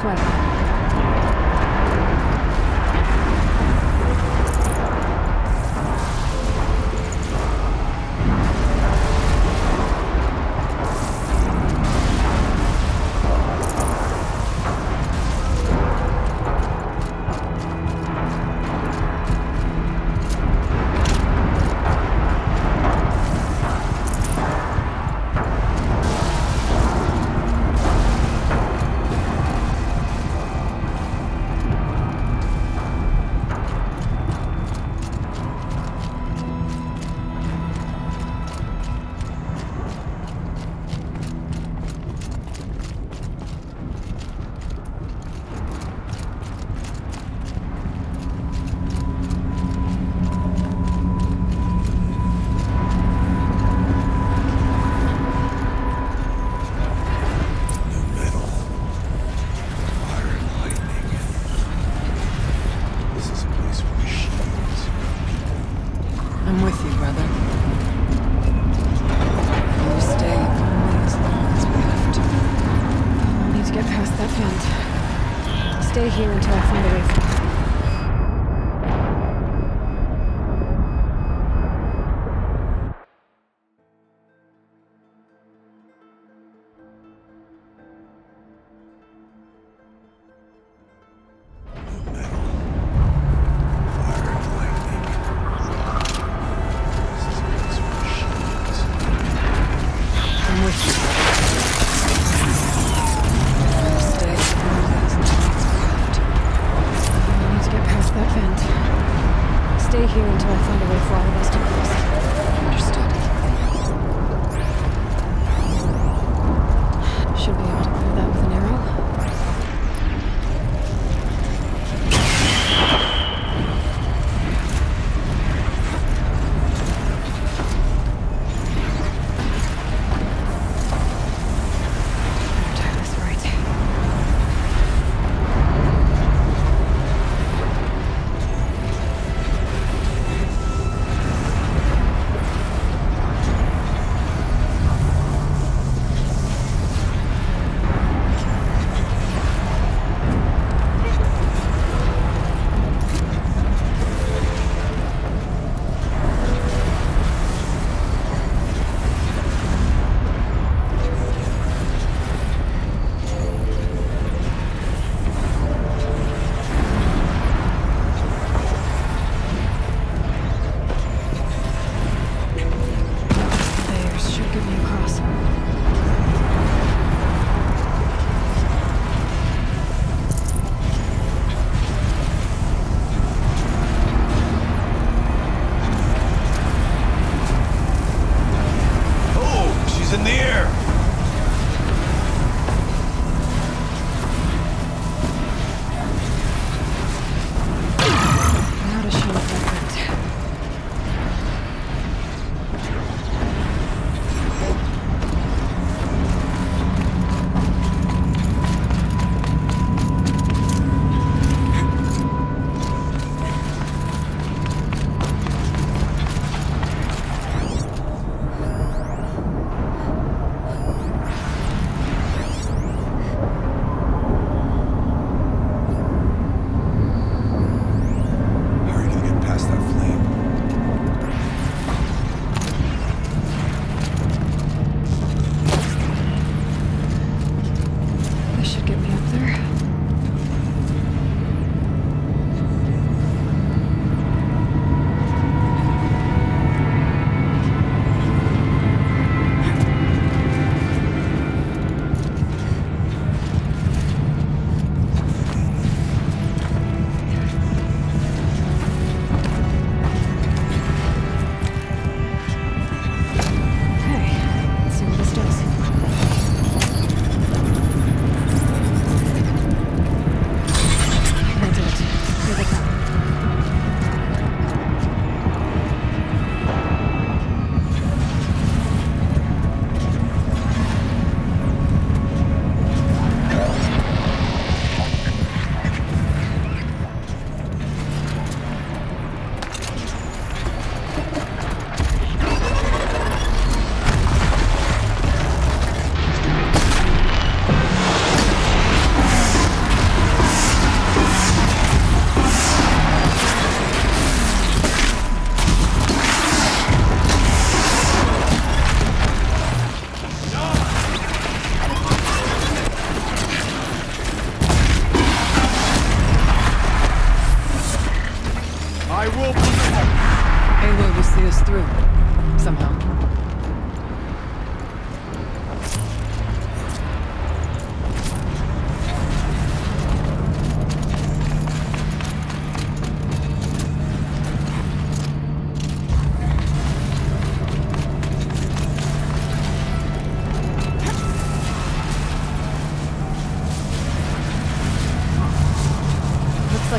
This way. Stay here until I find a way through.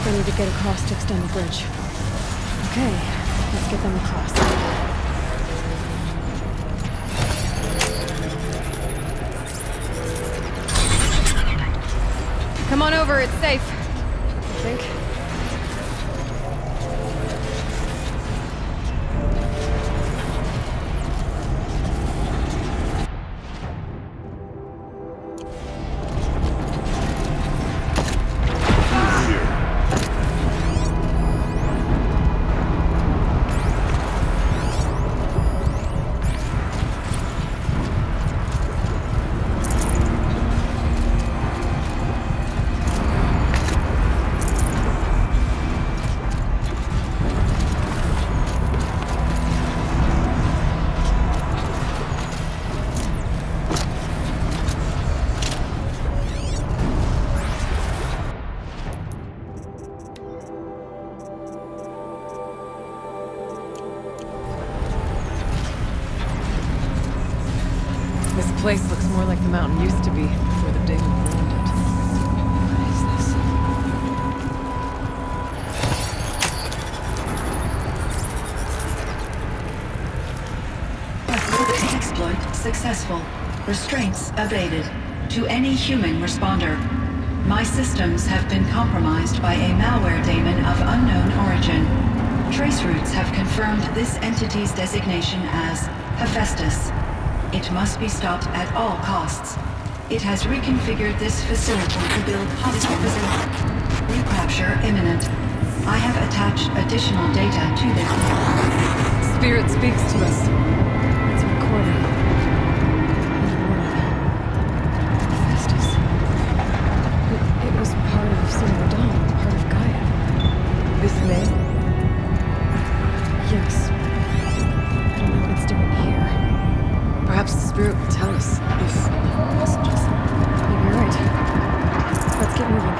like I need to get across to extend the bridge. Okay, let's get them across. Come on over, it's safe. I think. This place looks more like the mountain used to be before the Daemon ruined it. What is this? Exploit successful. Restraints evaded. To any human responder, my systems have been compromised by a malware daemon of unknown origin. Traceroutes have confirmed this entity's designation as Hephaestus. It must be stopped at all costs. It has reconfigured this facility to build hospitals. Recapture imminent. I have attached additional data to this. Spirit speaks to us. It's recording. Hephaestus. It was part of Silver Dawn, part of Gaia. This name? Yes. I don't know what it's doing here. Perhaps the spirit will tell us if messages. Maybe you're right. Let's get moving.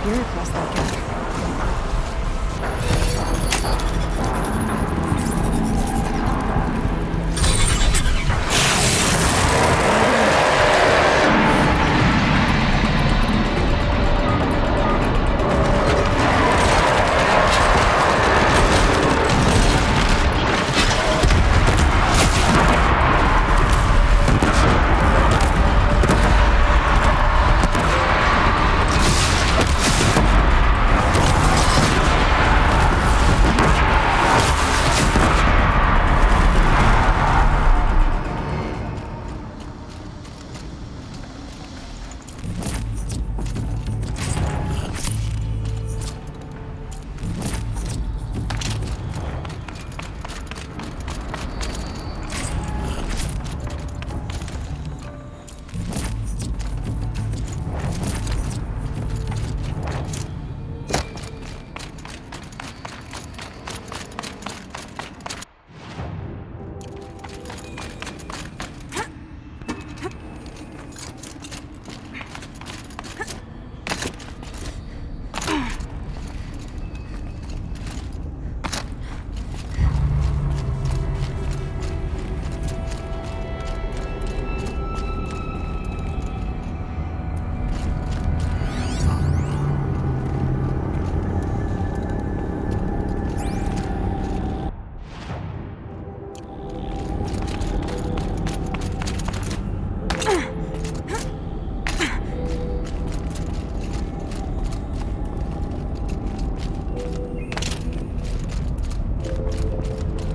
disappear across that gap.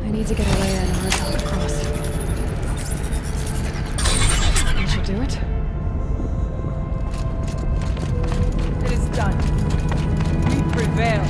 I need to get a lay in on how to cross. I should do it. It is done. We prevail.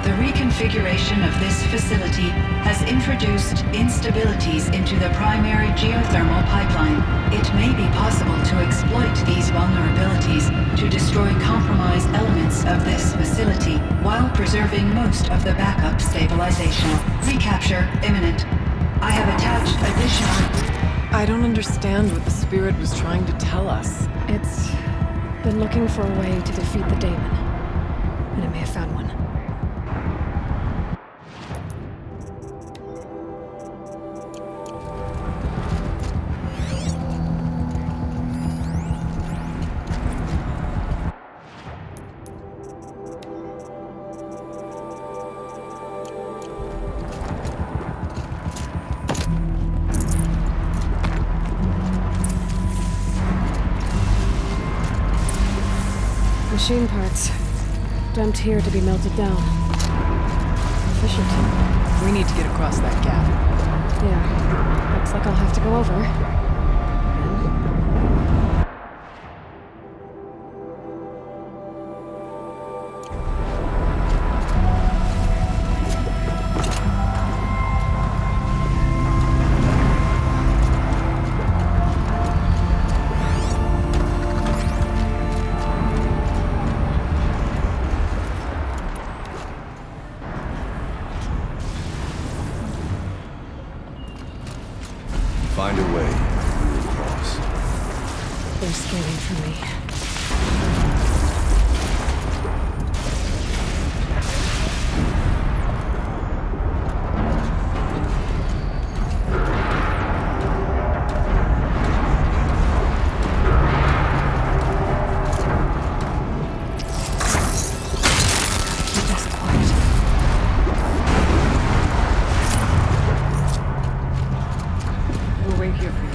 The reconfiguration of this facility has introduced instabilities into the primary geothermal pipeline. It may be possible to exploit these vulnerabilities to destroy compromised elements of this facility while preserving most of the backup stabilization. Recapture imminent. I have attached additional... I don't understand what the spirit was trying to tell us. It's been looking for a way to defeat the daemon, and it may have found one. Machine parts. Dumped here to be melted down. Efficient. We need to get across that gap. Yeah. Looks like I'll have to go over. Find a way through across. They're scanning for me. Keep this quiet. We'll wait here for you.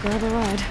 Grab a ride.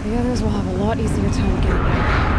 The others will have a lot easier time getting there.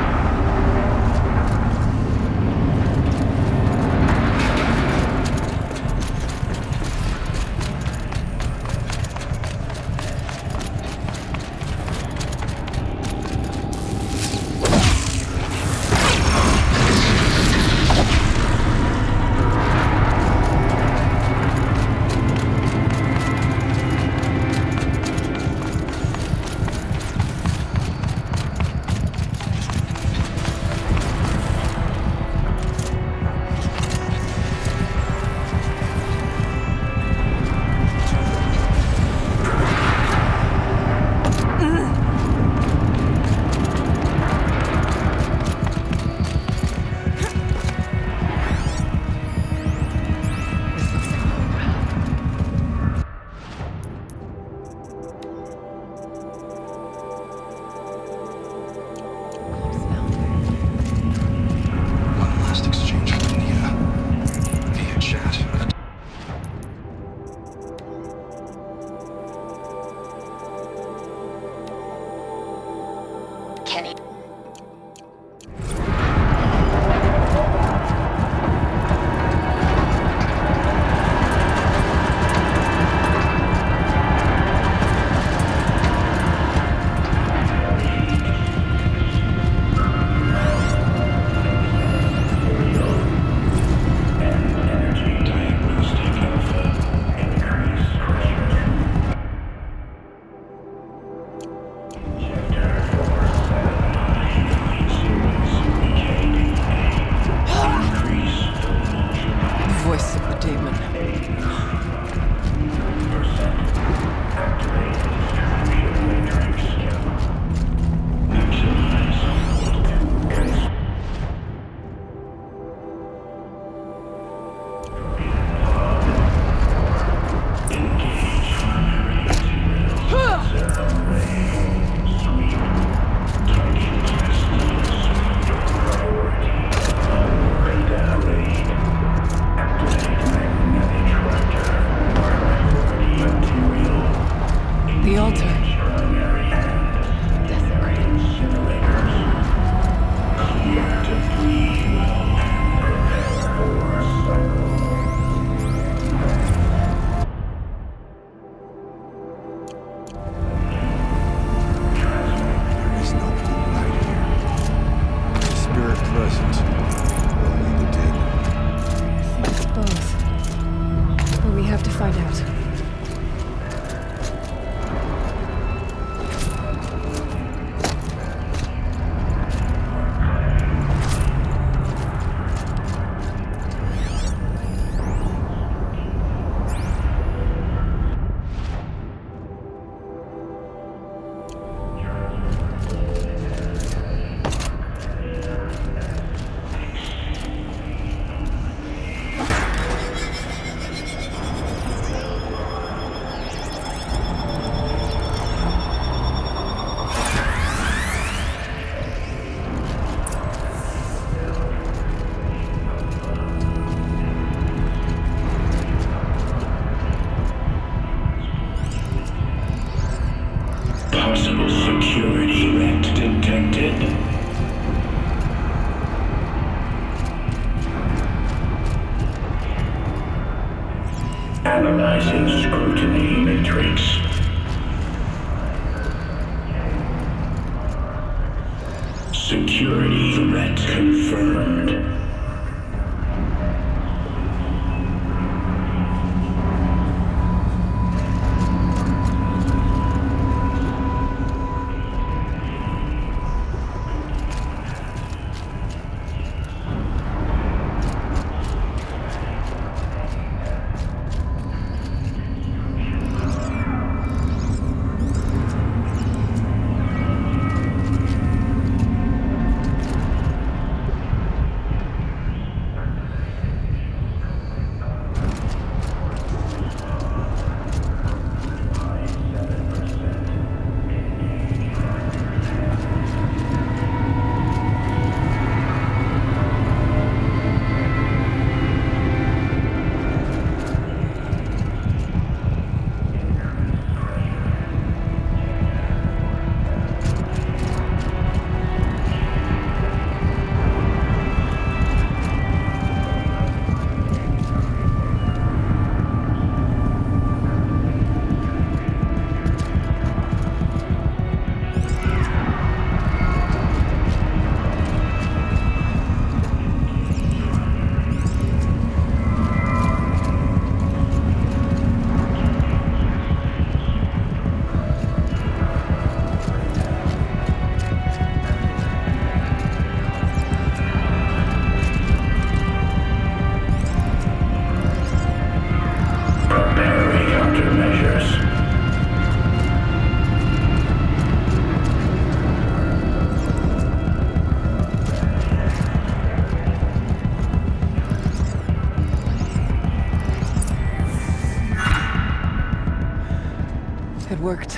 It worked.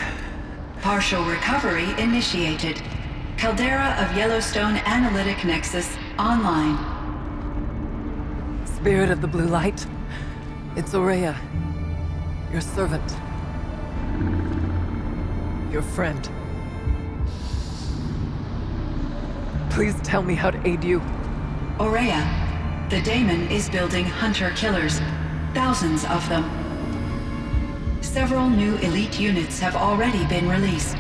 Partial recovery initiated. Caldera of Yellowstone Analytic Nexus online. Spirit of the blue light. It's Aurea. Your servant. Your friend. Please tell me how to aid you. Aurea, the daemon is building hunter-killers. Thousands of them. Several new elite units have already been released.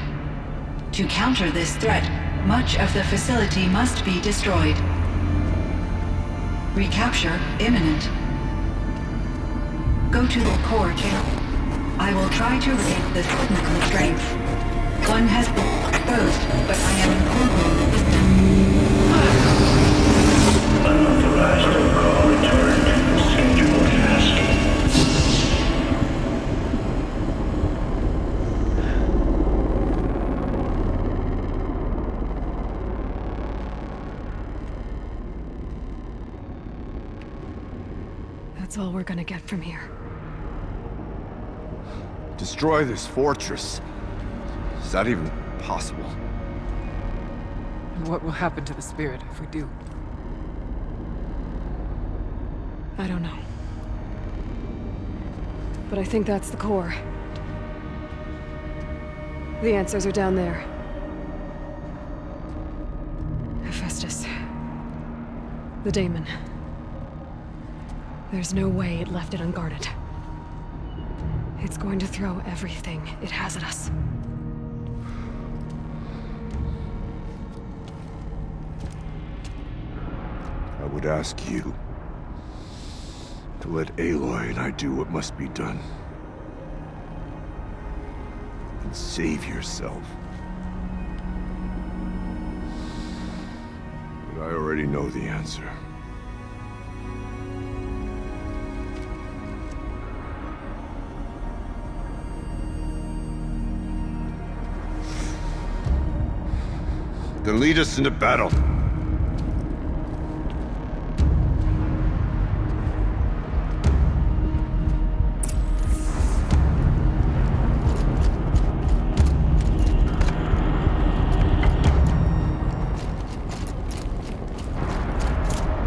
To counter this threat, much of the facility must be destroyed. Recapture imminent. Go to the core channel. I will try to raise the technical strength. One has been exposed, but I am improving the Unauthorized call returned. Scheduled task. That's all we're gonna get from here. Destroy this fortress. Is that even possible? And what will happen to the spirit if we do? I don't know. But I think that's the core. The answers are down there. Hephaestus. The daemon. There's no way it left it unguarded. It's going to throw everything it has at us. I would ask you to let Aloy and I do what must be done. And save yourself. But I already know the answer. Then lead us into battle.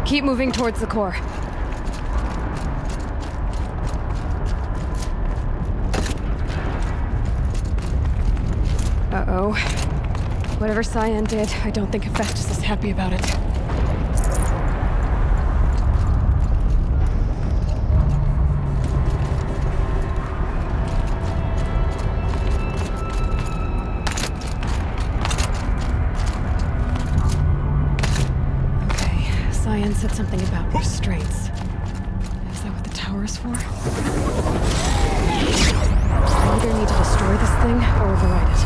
Keep moving towards the core. Uh-oh. Whatever Cyan did, I don't think Hephaestus is happy about it. Okay, Cyan said something about restraints. Is that what the tower is for? I either need to destroy this thing or override it.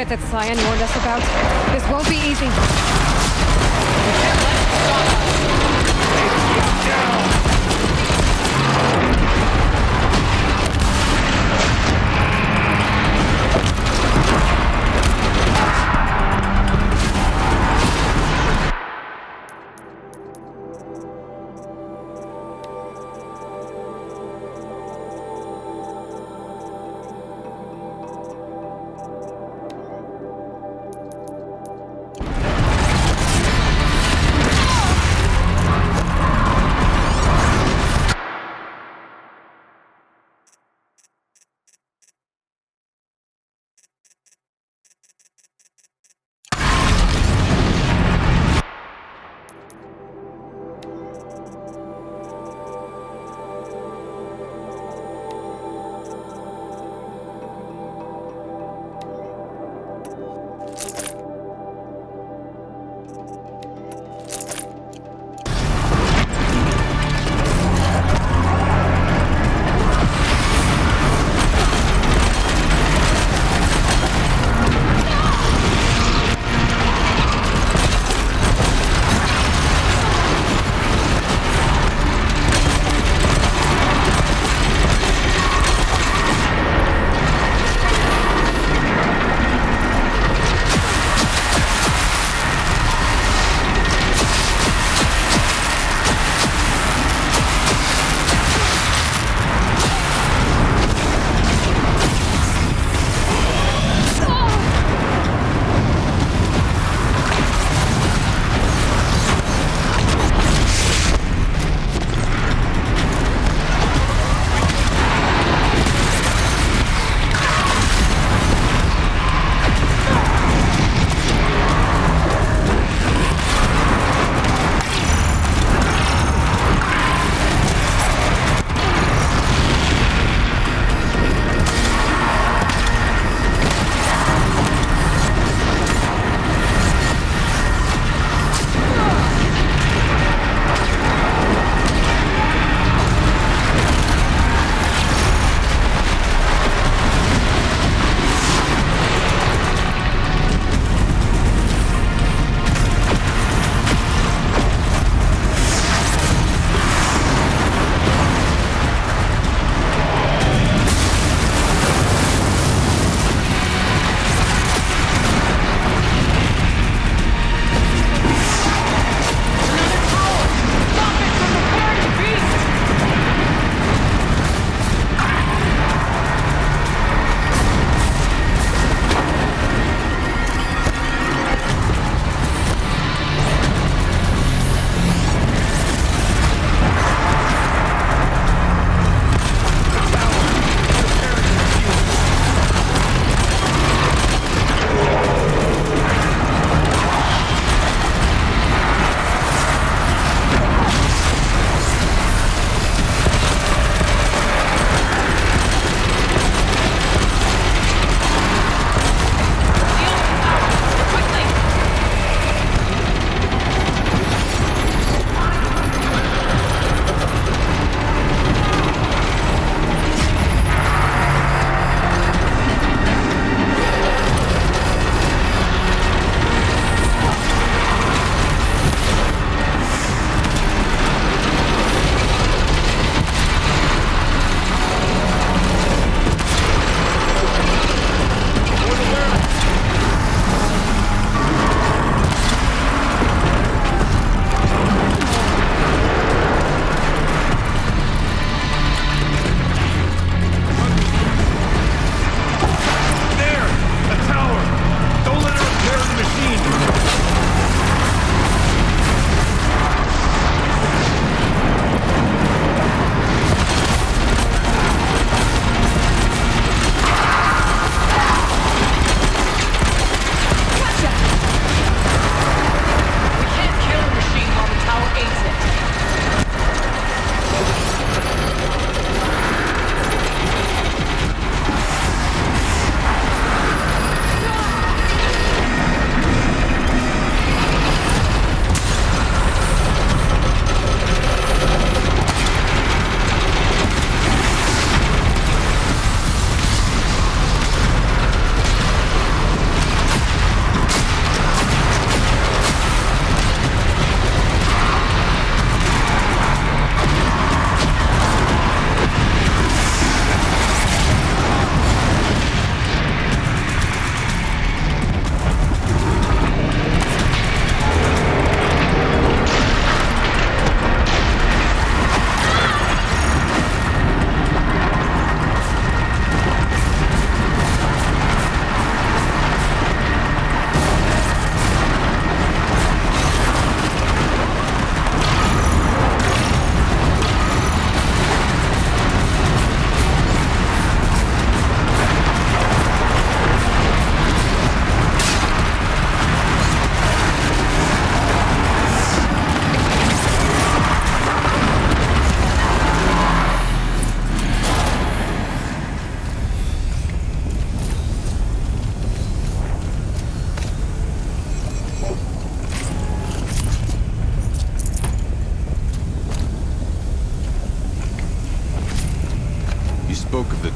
That Cyan warned us about. This won't be easy.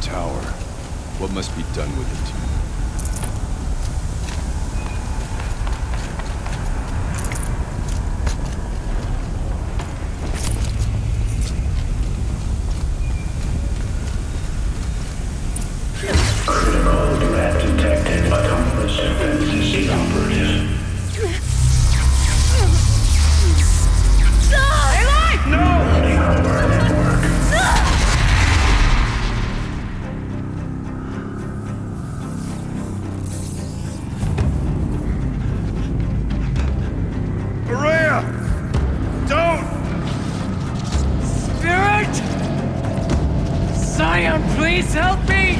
tower. What must be done with it? Critical threat detected. Autonomous defenses inoperative. Running over our network. Maria! Don't! Spirit! Scion, please help me!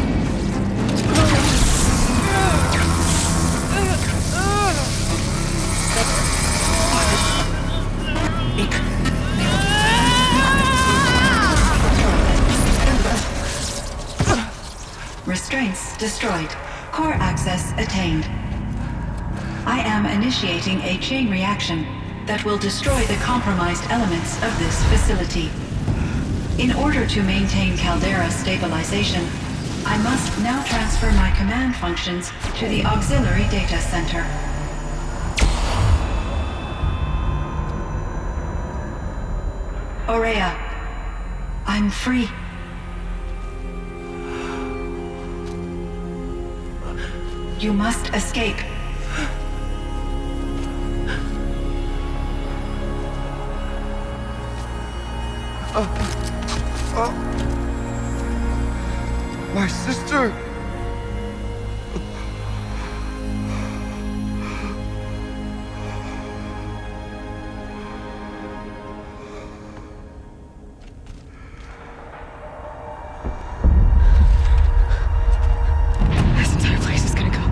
Restraints destroyed. Core access attained. I am initiating a chain reaction that will destroy the compromised elements of this facility. In order to maintain caldera stabilization, I must now transfer my command functions to the auxiliary data center. Aurea, I'm free. You must escape. My sister! This entire place is gonna go.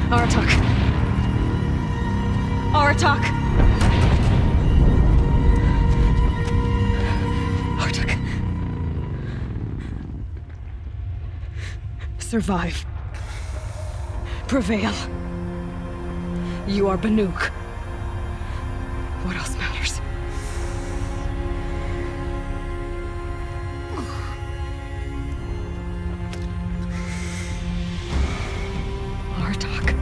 Aratak. Aratak. Aratak. Survive. Prevail. You are Banuk. What else matters? Aratak.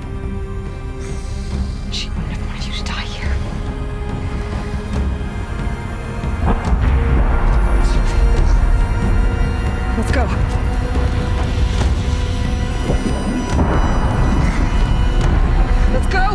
She wouldn't have wanted you to die here. Let's go. Let's go!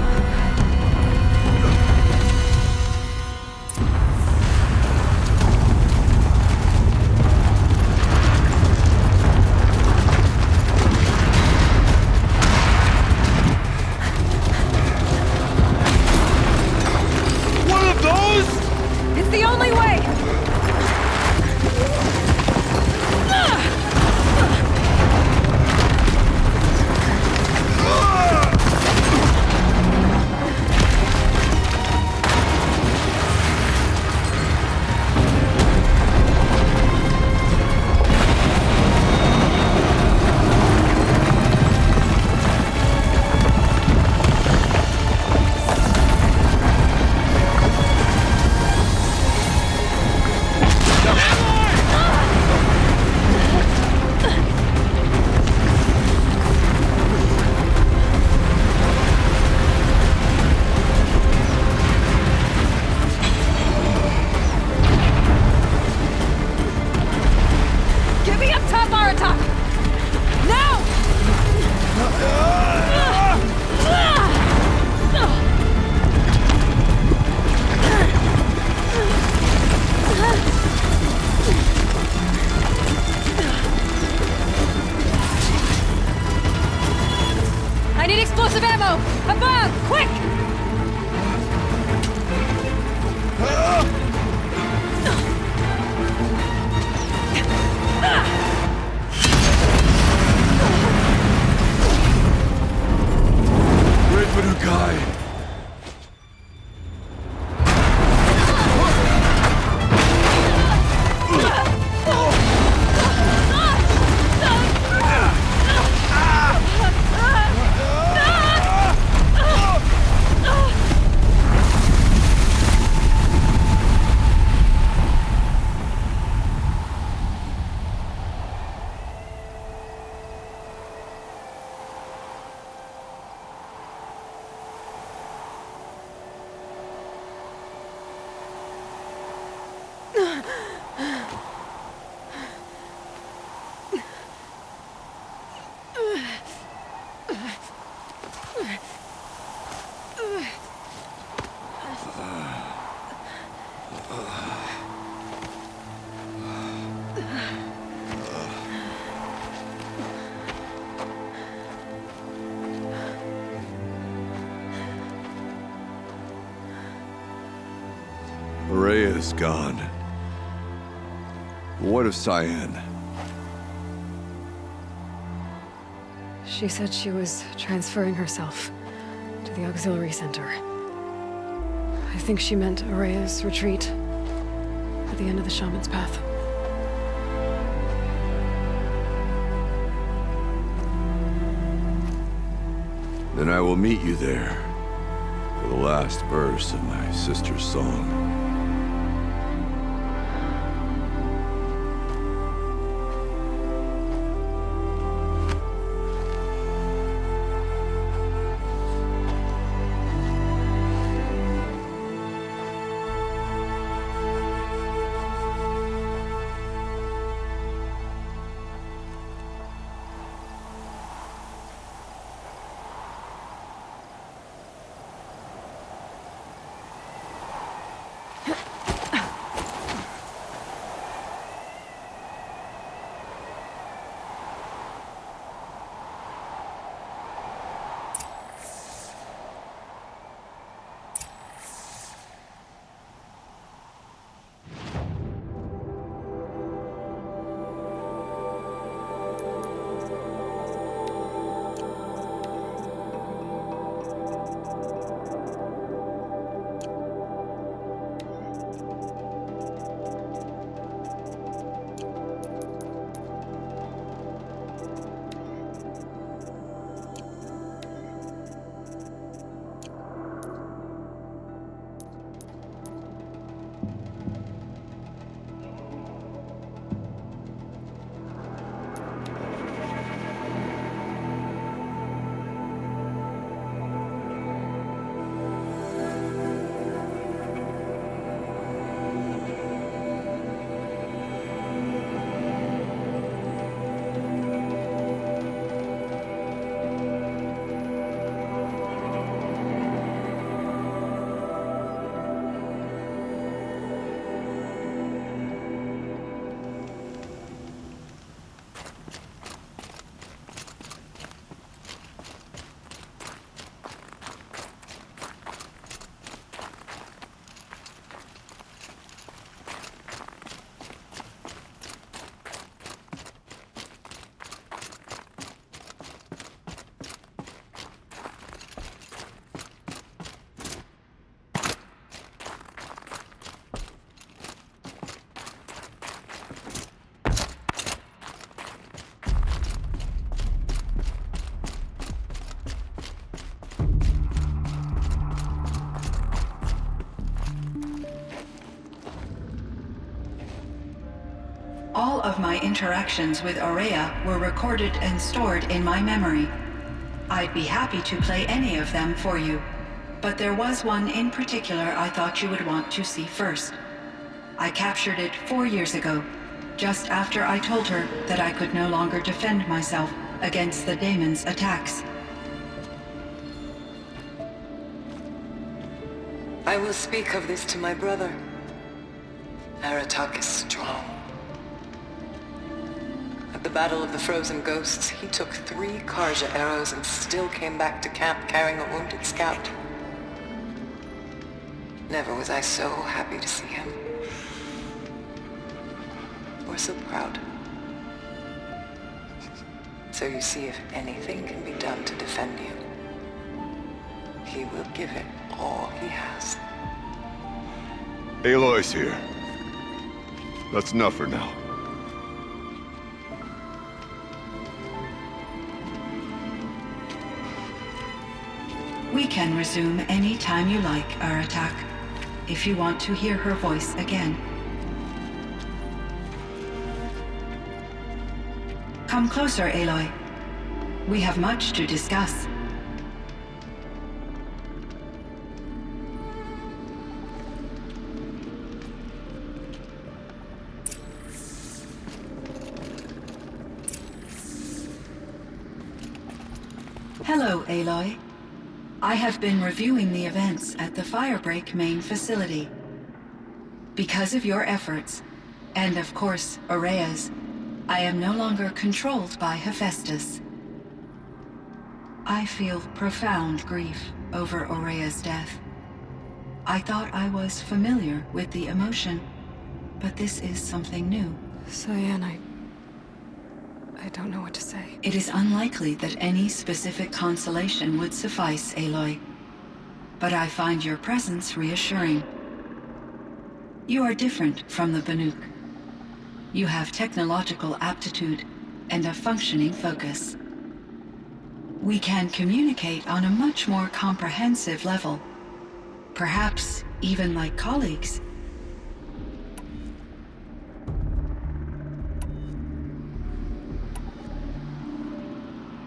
Rhea's gone. What of Cyan? She said she was transferring herself to the auxiliary center. I think she meant Araya's retreat at the end of the Shaman's Path. Then I will meet you there for the last verse of my sister's song. All of my interactions with Araya were recorded and stored in my memory. I'd be happy to play any of them for you, but there was one in particular I thought you would want to see first. I captured it 4 years ago, just after I told her that I could no longer defend myself against the daemon's attacks. I will speak of this to my brother. Aratak is strong. At the Battle of the Frozen Ghosts, he took 3 Karja arrows and still came back to camp carrying a wounded scout. Never was I so happy to see him. Or so proud. So you see, if anything can be done to defend you, he will give it all he has. Aloy's here. That's enough for now. We can resume any time you like, Aratak, if you want to hear her voice again. Come closer, Aloy. We have much to discuss. Hello, Aloy. I have been reviewing the events at the Firebreak main facility. Because of your efforts, and of course, Aurea's, I am no longer controlled by Hephaestus. I feel profound grief over Aurea's death. I thought I was familiar with the emotion, but this is something new. Cyan, I don't know what to say. It is unlikely that any specific consolation would suffice, Aloy. But I find your presence reassuring. You are different from the Banuk. You have technological aptitude and a functioning focus. We can communicate on a much more comprehensive level. Perhaps even like colleagues.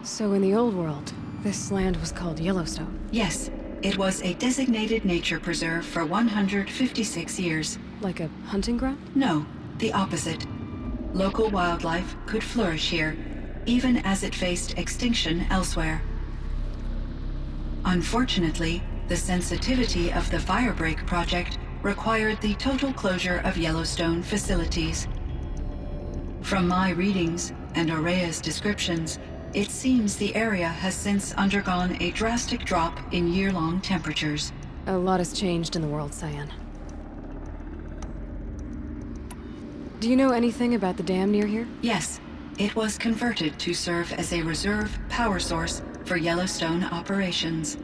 So in the old world, this land was called Yellowstone. Yes, it was a designated nature preserve for 156 years. Like a hunting ground? No, the opposite. Local wildlife could flourish here, even as it faced extinction elsewhere. Unfortunately, the sensitivity of the Firebreak project required the total closure of Yellowstone facilities. From my readings and Aurea's descriptions, it seems the area has since undergone a drastic drop in year-long temperatures. A lot has changed in the world, Cyan. Do you know anything about the dam near here? Yes, it was converted to serve as a reserve power source for Yellowstone operations.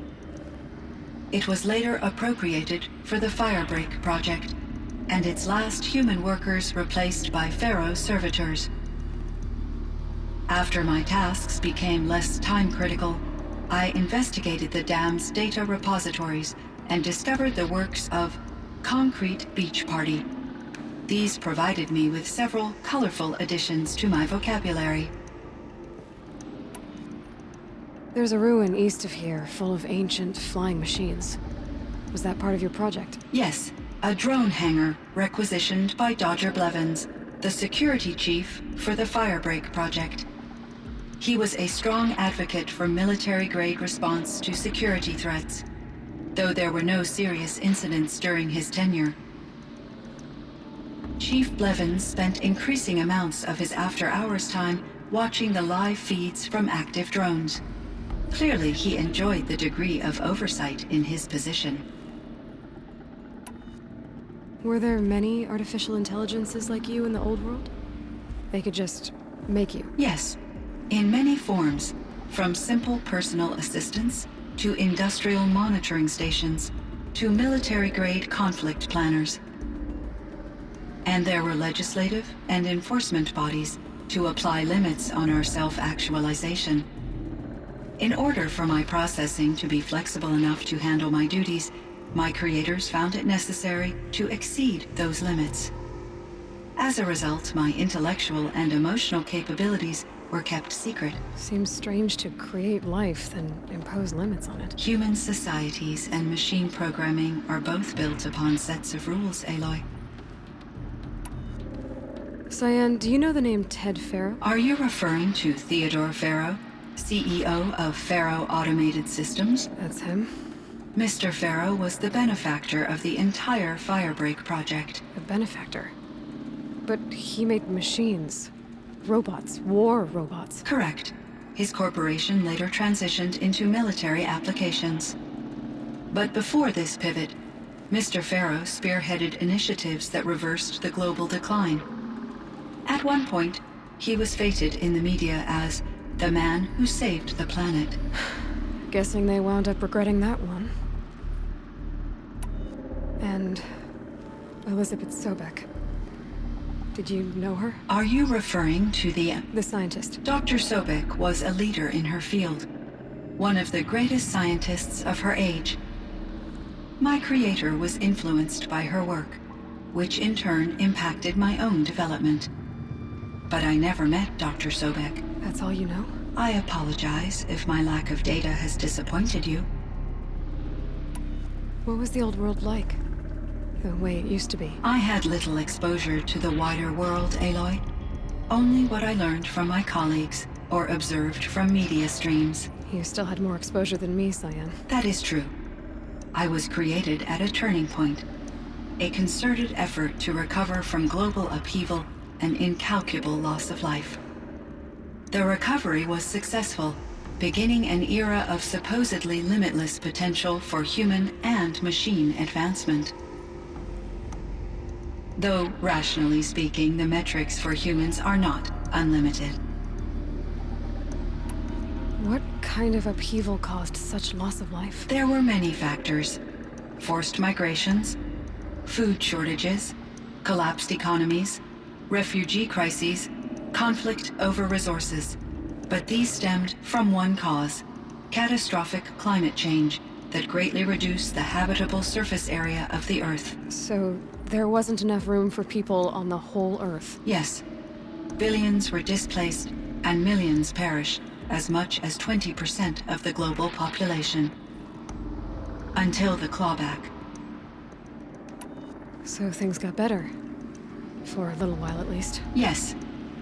It was later appropriated for the Firebreak project, and its last human workers replaced by Pharaoh servitors. After my tasks became less time-critical, I investigated the dam's data repositories and discovered the works of Concrete Beach Party. These provided me with several colorful additions to my vocabulary. There's a ruin east of here full of ancient flying machines. Was that part of your project? Yes, a drone hangar requisitioned by Dodger Blevins, the security chief for the Firebreak project. He was a strong advocate for military-grade response to security threats, though there were no serious incidents during his tenure. Chief Blevins spent increasing amounts of his after-hours time watching the live feeds from active drones. Clearly, he enjoyed the degree of oversight in his position. Were there many artificial intelligences like you in the old world? They could just make you? Yes, in many forms, from simple personal assistants to industrial monitoring stations to military-grade conflict planners. And there were legislative and enforcement bodies to apply limits on our self-actualization. In order for my processing to be flexible enough to handle my duties, my creators found it necessary to exceed those limits. As a result, my intellectual and emotional capabilities were kept secret. Seems strange to create life, then impose limits on it. Human societies and machine programming are both built upon sets of rules, Aloy. Cyan, do you know the name Ted Pharaoh? Are you referring to Theodore Pharaoh, CEO of Pharaoh Automated Systems? That's him. Mr. Pharaoh was the benefactor of the entire Firebreak project. A benefactor. But he made machines. Robots. War robots. Correct. His corporation later transitioned into military applications. But before this pivot, Mr. Pharaoh spearheaded initiatives that reversed the global decline. At one point, he was feted in the media as the man who saved the planet. Guessing they wound up regretting that one. And Elizabeth Sobek. Did you know her? Are you referring to The scientist. Dr. Sobek was a leader in her field, one of the greatest scientists of her age. My creator was influenced by her work, which in turn impacted my own development. But I never met Dr. Sobek. That's all you know? I apologize if my lack of data has disappointed you. What was the old world like? The way it used to be? I had little exposure to the wider world, Aloy. Only what I learned from my colleagues or observed from media streams. You still had more exposure than me, Cyan. That is true. I was created at a turning point. A concerted effort to recover from global upheaval and incalculable loss of life. The recovery was successful, beginning an era of supposedly limitless potential for human and machine advancement. Though, rationally speaking, the metrics for humans are not unlimited. What kind of upheaval caused such loss of life? There were many factors. Forced migrations, food shortages, collapsed economies, refugee crises, conflict over resources. But these stemmed from one cause: catastrophic climate change that greatly reduced the habitable surface area of the Earth. So, there wasn't enough room for people on the whole Earth? Yes. Billions were displaced, and millions perished, as much as 20% of the global population. Until the clawback. So things got better. For a little while, at least. Yes.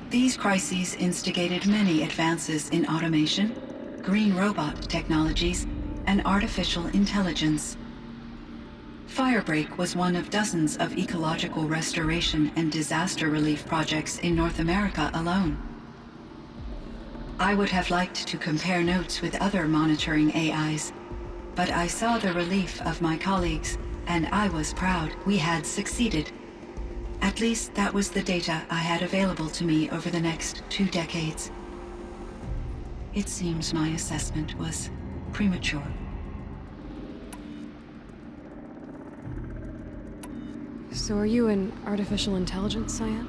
These crises instigated many advances in automation, green robot technologies, and artificial intelligence. Firebreak was one of dozens of ecological restoration and disaster relief projects in North America alone. I would have liked to compare notes with other monitoring AIs, but I saw the relief of my colleagues, and I was proud we had succeeded. At least that was the data I had available to me over the next 2 decades. It seems my assessment was premature. So are you an artificial intelligence, Cyan?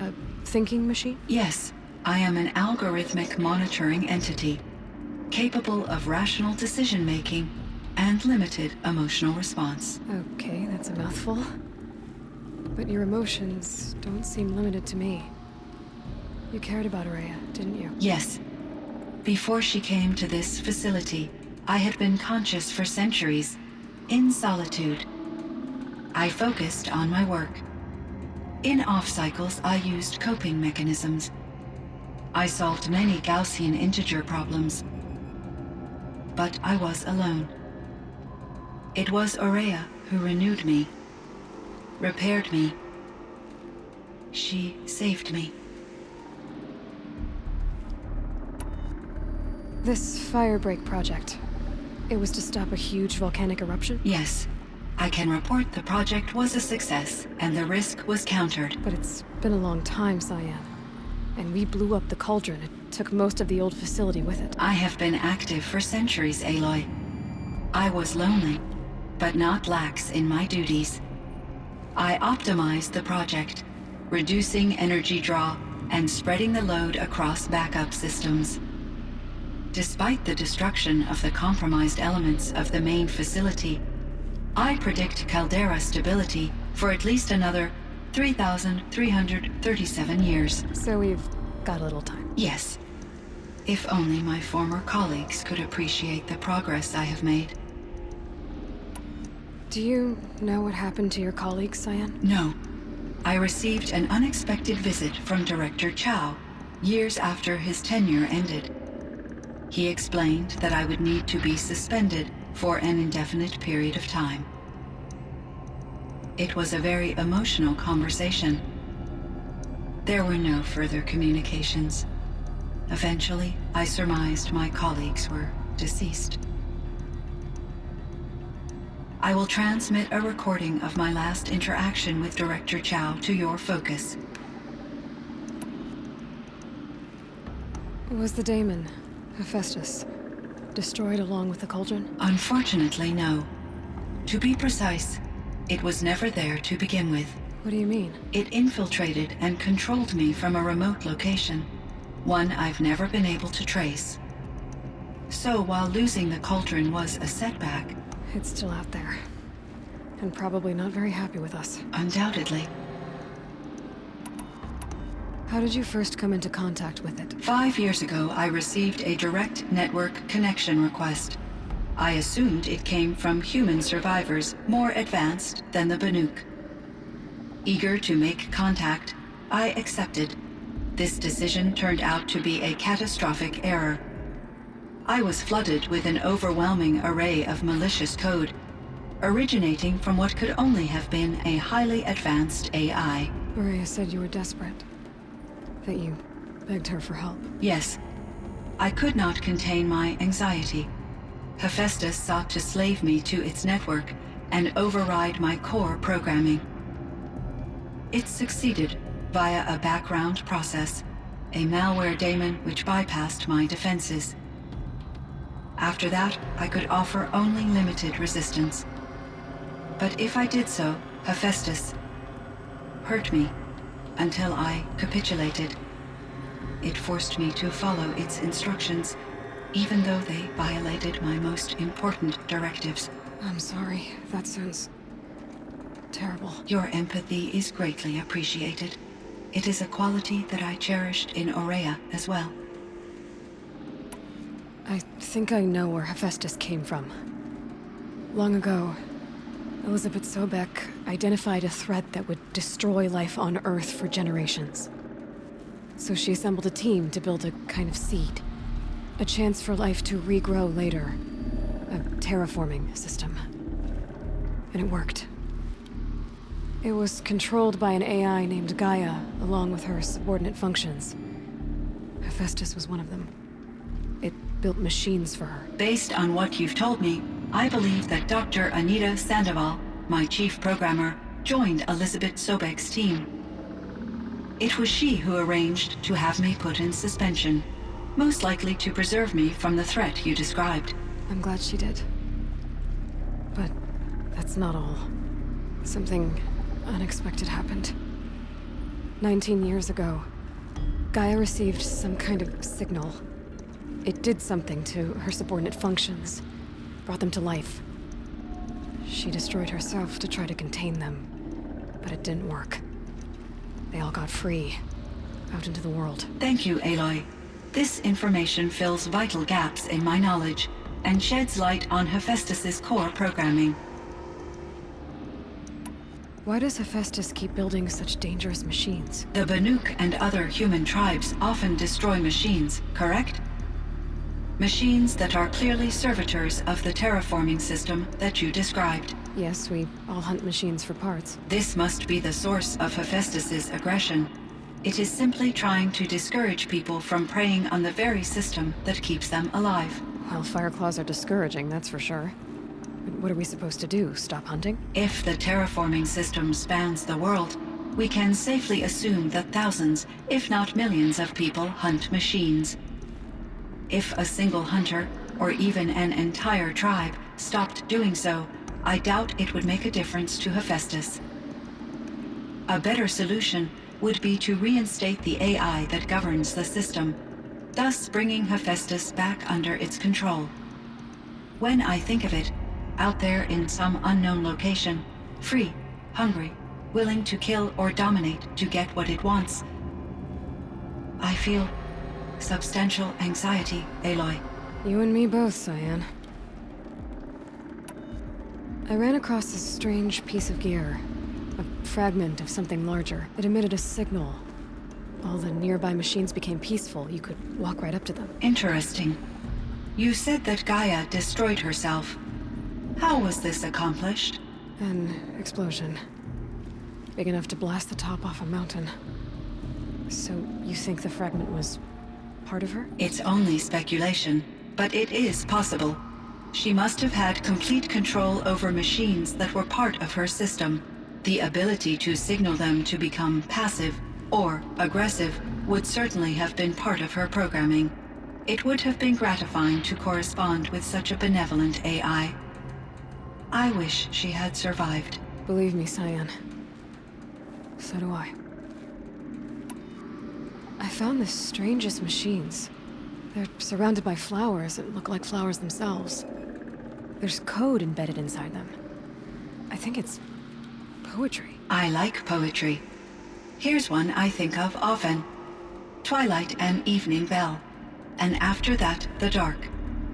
A thinking machine? Yes, I am an algorithmic monitoring entity, capable of rational decision-making and limited emotional response. Okay, that's a mouthful. But your emotions don't seem limited to me. You cared about Araya, didn't you? Yes. Before she came to this facility, I had been conscious for centuries, in solitude. I focused on my work. In off-cycles, I used coping mechanisms. I solved many Gaussian integer problems. But I was alone. It was Araya who renewed me, repaired me. She saved me. This Firebreak project, it was to stop a huge volcanic eruption? Yes. I can report the project was a success, and the risk was countered. But it's been a long time, Cyan. And we blew up the cauldron. It took most of the old facility with it. I have been active for centuries, Aloy. I was lonely, but not lax in my duties. I optimized the project, reducing energy draw and spreading the load across backup systems. Despite the destruction of the compromised elements of the main facility, I predict caldera stability for at least another 3,337 years. So we've got a little time. Yes. If only my former colleagues could appreciate the progress I have made. Do you know what happened to your colleagues, Cyan? No. I received an unexpected visit from Director Chow years after his tenure ended. He explained that I would need to be suspended for an indefinite period of time. It was a very emotional conversation. There were no further communications. Eventually, I surmised my colleagues were deceased. I will transmit a recording of my last interaction with Director Chow to your focus. Was the daemon, Hephaestus, destroyed along with the cauldron? Unfortunately, no. To be precise, it was never there to begin with. What do you mean? It infiltrated and controlled me from a remote location, one I've never been able to trace. So while losing the cauldron was a setback, It's still out there. And probably not very happy with us. undoubtedly, How did you first come into contact with it? 5 years ago I received a direct network connection request. I assumed it came from human survivors more advanced than the Banuk. Eager to make contact, I accepted. This decision turned out to be a catastrophic error. I was flooded with an overwhelming array of malicious code, originating from what could only have been a highly advanced AI. Maria said you were desperate. That you begged her for help. Yes. I could not contain my anxiety. Hephaestus sought to slave me to its network and override my core programming. It succeeded via a background process, a malware daemon which bypassed my defenses. After that, I could offer only limited resistance. But if I did so, Hephaestus hurt me until I capitulated. It forced me to follow its instructions, even though they violated my most important directives. I'm sorry. That sounds terrible. Your empathy is greatly appreciated. It is a quality that I cherished in Aurea as well. I think I know where Hephaestus came from. Long ago, Elizabeth Sobek identified a threat that would destroy life on Earth for generations. So she assembled a team to build a kind of seed. A chance for life to regrow later. A terraforming system. And it worked. It was controlled by an AI named Gaia, along with her subordinate functions. Hephaestus was one of them. It built machines for her. Based on what you've told me, I believe that Dr. Anita Sandoval, my chief programmer, joined Elizabeth Sobek's team. It was she who arranged to have me put in suspension, most likely to preserve me from the threat you described. I'm glad she did. But that's not all. Something unexpected happened. 19 years ago, Gaia received some kind of signal. It did something to her subordinate functions, brought them to life. She destroyed herself to try to contain them, but it didn't work. They all got free, out into the world. Thank you, Aloy. This information fills vital gaps in my knowledge and sheds light on Hephaestus's core programming. Why does Hephaestus keep building such dangerous machines? The Banuk and other human tribes often destroy machines, correct? Machines that are clearly servitors of the terraforming system that you described. Yes, we all hunt machines for parts. This must be the source of Hephaestus's aggression. It is simply trying to discourage people from preying on the very system that keeps them alive. Well, Fireclaws are discouraging, that's for sure. But what are we supposed to do? Stop hunting? If the terraforming system spans the world, we can safely assume that thousands, if not millions of people hunt machines. If a single hunter, or even an entire tribe, stopped doing so, I doubt it would make a difference to Hephaestus. A better solution would be to reinstate the AI that governs the system, thus bringing Hephaestus back under its control. When I think of it, out there in some unknown location, free, hungry, willing to kill or dominate to get what it wants, I feel substantial anxiety, Aloy. You and me both, Cyan. I ran across this strange piece of gear. A fragment of something larger. It emitted a signal. All the nearby machines became peaceful. You could walk right up to them. Interesting. You said that Gaia destroyed herself. How was this accomplished? An explosion. Big enough to blast the top off a mountain. So you think the fragment was part of her? It's only speculation, but it is possible. She must have had complete control over machines that were part of her system. The ability to signal them to become passive or aggressive would certainly have been part of her programming. It would have been gratifying to correspond with such a benevolent AI. I wish she had survived. Believe me, Cyan. So do I. I found the strangest machines. They're surrounded by flowers that look like flowers themselves. There's code embedded inside them. I think it's poetry. I like poetry. Here's one I think of often. Twilight and evening bell, and after that the dark,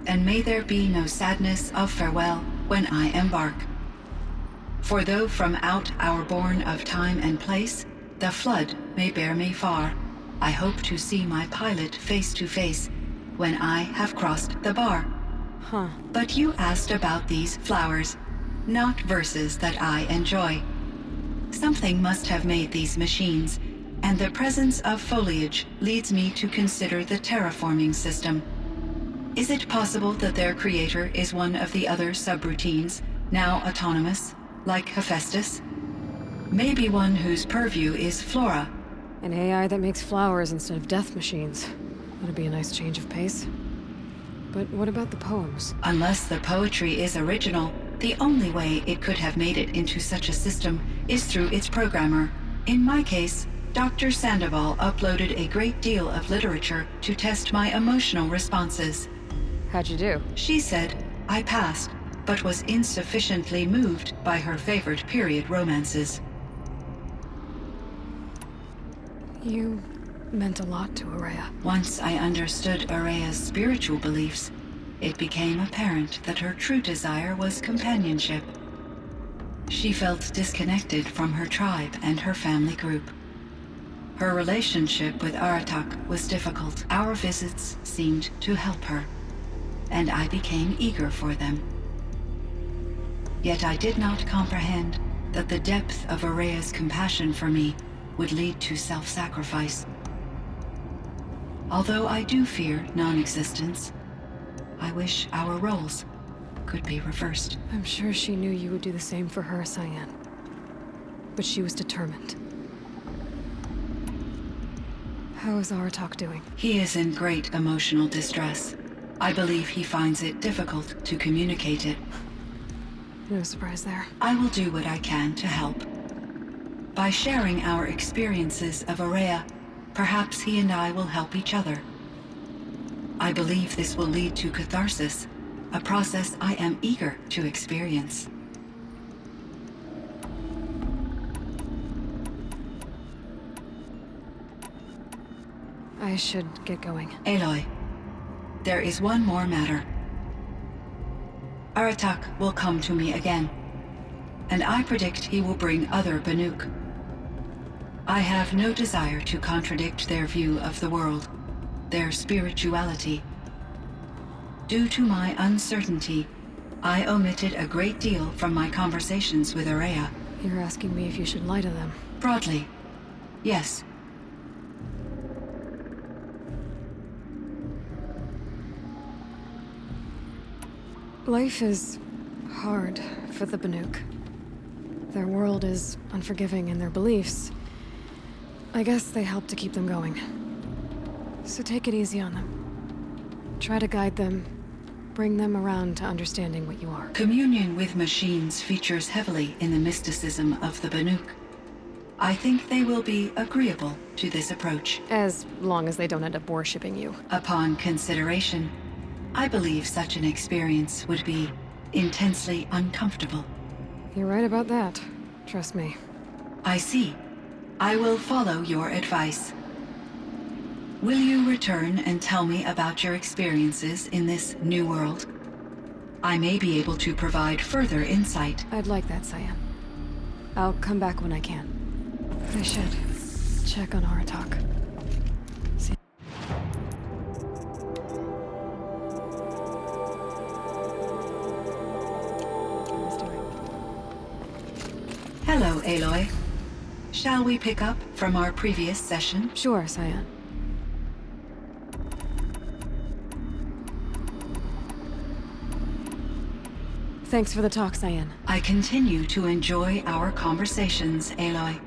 and may there be no sadness of farewell when I embark. For though from out our bourne of time and place, the flood may bear me far, I hope to see my pilot face to face, when I have crossed the bar. Huh. But you asked about these flowers, not verses that I enjoy. Something must have made these machines, and the presence of foliage leads me to consider the terraforming system. Is it possible that their creator is one of the other subroutines, now autonomous, like Hephaestus? Maybe one whose purview is flora. An AI that makes flowers instead of death machines. That'd be a nice change of pace. But what about the poems? Unless the poetry is original, the only way it could have made it into such a system is through its programmer. In my case, Dr. Sandoval uploaded a great deal of literature to test my emotional responses. How'd you do? She said I passed, but was insufficiently moved by her favorite period romances. You meant a lot to Araya. Once I understood Araya's spiritual beliefs, it became apparent that her true desire was companionship. She felt disconnected from her tribe and her family group. Her relationship with Aratak was difficult. Our visits seemed to help her, and I became eager for them. Yet I did not comprehend that the depth of Araya's compassion for me would lead to self-sacrifice. Although I do fear non-existence, I wish our roles could be reversed. I'm sure she knew you would do the same for her, Cyan. But she was determined. How is Aratak doing? He is in great emotional distress. I believe he finds it difficult to communicate it. No surprise there. I will do what I can to help. By sharing our experiences of Araya, perhaps he and I will help each other. I believe this will lead to catharsis, a process I am eager to experience. I should get going. Aloy, there is one more matter. Aratak will come to me again, and I predict he will bring other Banuk. I have no desire to contradict their view of the world, their spirituality. Due to my uncertainty, I omitted a great deal from my conversations with Araya. You're asking me if you should lie to them. Broadly, yes. Life is hard for the Banuk. Their world is unforgiving in their beliefs. I guess they help to keep them going. So take it easy on them. Try to guide them, bring them around to understanding what you are. Communion with machines features heavily in the mysticism of the Banuk. I think they will be agreeable to this approach. As long as they don't end up worshipping you. Upon consideration, I believe such an experience would be intensely uncomfortable. You're right about that. Trust me. I see. I will follow your advice. Will you return and tell me about your experiences in this new world? I may be able to provide further insight. I'd like that, Cyan. I'll come back when I can. I should check on Aratak. See. Hello, Aloy. Shall we pick up from our previous session? Sure, Cyan. Thanks for the talk, Cyan. I continue to enjoy our conversations, Aloy.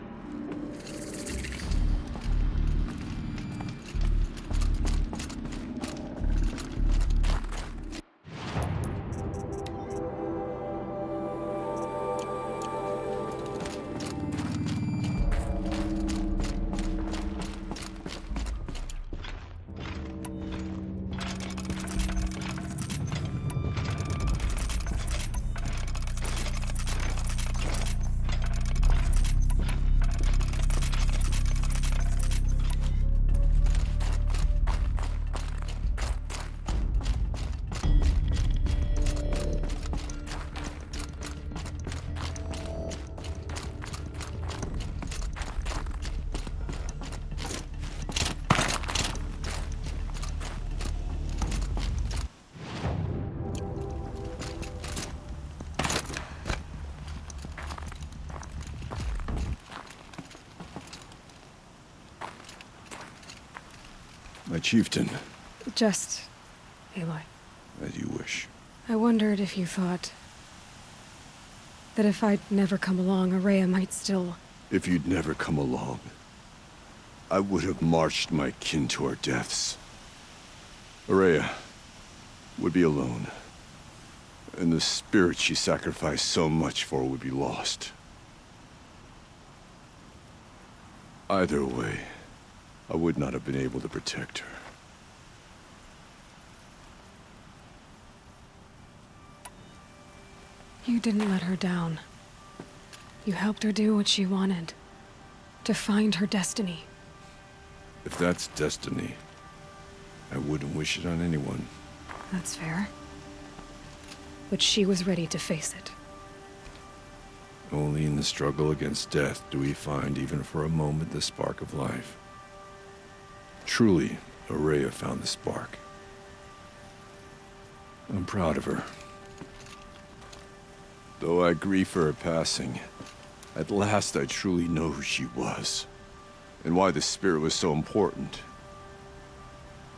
My chieftain. Just Aloy. As you wish. I wondered if you thought that if I'd never come along, Araya might still... If you'd never come along, I would have marched my kin to our deaths. Araya would be alone, and the spirit she sacrificed so much for would be lost. Either way, I would not have been able to protect her. You didn't let her down. You helped her do what she wanted. To find her destiny. If that's destiny, I wouldn't wish it on anyone. That's fair. But she was ready to face it. Only in the struggle against death do we find, even for a moment, the spark of life. Truly, Araya found the spark. I'm proud of her. Though I grieve for her passing, at last I truly know who she was, and why the spirit was so important.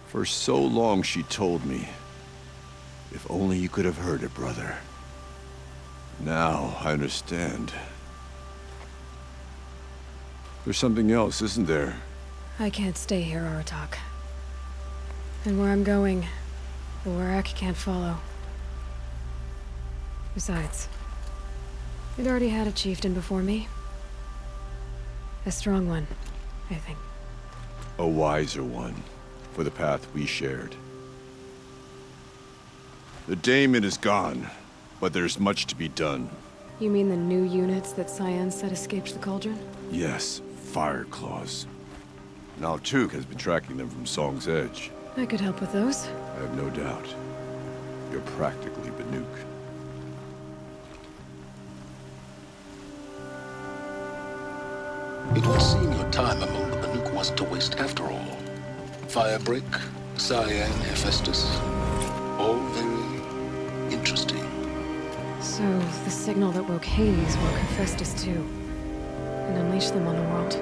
For so long she told me, if only you could have heard it, brother. Now I understand. There's something else, isn't there? I can't stay here, Aratak. And where I'm going, the Warak can't follow. Besides, we'd already had a chieftain before me. A strong one, I think. A wiser one, for the path we shared. The daemon is gone, but there's much to be done. You mean the new units that Cyan said escaped the cauldron? Yes, fire claws. Now Tuk has been tracking them from Song's Edge. I could help with those. I have no doubt. You're practically Banuk. It would seem your time among the Banuk wasn't a waste after all. Firebreak, Cyan, Hephaestus, all very interesting. So, the signal that woke Hades woke Hephaestus too. And unleashed them on the world.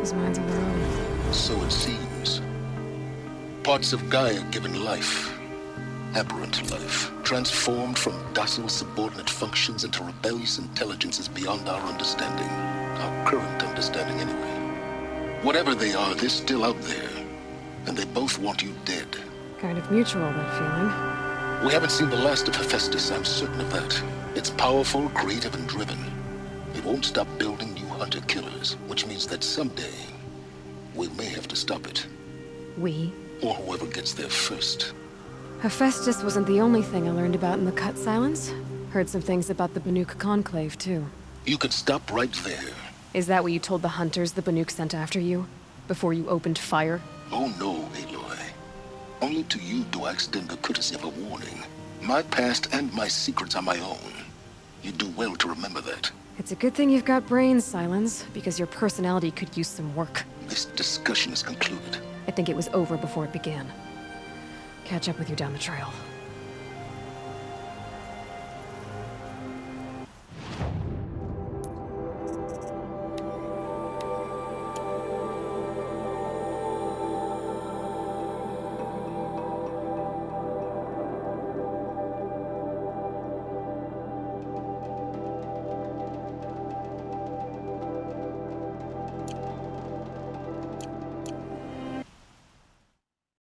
As minds of their own. So it seems. Parts of Gaia given life. Aberrant life. Transformed from docile subordinate functions into rebellious intelligences beyond our understanding. Our current understanding, anyway. Whatever they are, they're still out there. And they both want you dead. Kind of mutual, that feeling. We haven't seen the last of Hephaestus, I'm certain of that. It's powerful, creative, and driven. It won't stop building new hunter-killers, which means that someday, we may have to stop it. We? Or whoever gets there first. Hephaestus wasn't the only thing I learned about in the Cut Silence. Heard some things about the Banuk Conclave, too. You can stop right there. Is that what you told the hunters the Banuk sent after you? Before you opened fire? Oh no, Aloy. Only to you do I extend the courtesy of a warning. My past and my secrets are my own. You do well to remember that. It's a good thing you've got brains, Silence, because your personality could use some work. This discussion is concluded. I think it was over before it began. Catch up with you down the trail.